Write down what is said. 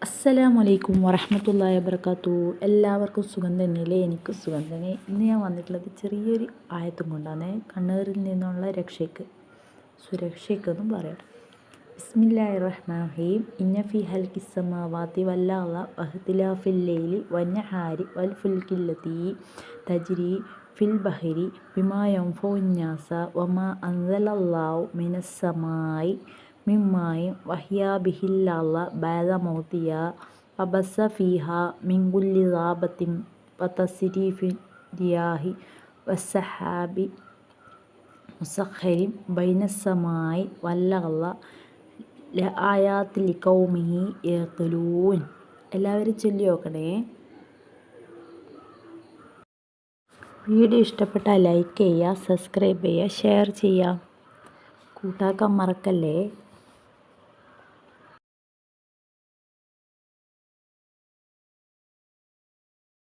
അസ്സലാമലൈക്കും വറഹ്മത്തുള്ളാഹി വബറകാതുഹു. എല്ലാവർക്കും സുഖം തന്നെയല്ലേ? എനിക്ക് സുഖം തന്നെ. ഇന്ന് ഞാൻ വന്നിട്ടുള്ളത് ചെറിയൊരു ആയത്തും കൊണ്ടാണ്. കണ്ണേറിൽ നിന്നുള്ള സുരക്ഷയ്ക്കെന്നും പറയാം. ബിസ്മില്ലാഹിർ റഹ്മാനിർ റഹീം. ഇന്ന ഫീ ഖൽഖിസ് സമാവാതി വൽ അർളി വഖ്തിലാഫിൽ ലൈലി വന്നഹാരി വൽ ഫുൽകില്ലതീ തജ്രി ഫിൽ ബഹരി ബിമാ യൻഫഉൻ നാസ വമാ അൻസലല്ലാഹു മിനസ് സമാഇ മിമ്മായിൻ വഹ്യാ ബിഹിൽ അർള ബഅദ മൗതിഹാ വബസ്സ ഫീഹാ മിൻ കുല്ലി ദാബത്തിൻ വതസ്രീഫിർ റിയാഹി വസ്സഹാബി മുസഖ്ഖരിൻ ബൈനസ് സമാഇ വൽ അർളി ലആയാത്തിൻ ലിഖൗമിൻ യഅ്ഖിലൂൻ. എല്ലാവരും ചൊല്ലി നോക്കണേ. വീഡിയോ ഇഷ്ടപ്പെട്ടാൽ ലൈക്ക് ചെയ്യുക, സബ്സ്ക്രൈബ് ചെയ്യുക, ഷെയർ ചെയ്യുക, കൂട്ടാക്കാൻ മറക്കല്ലേ.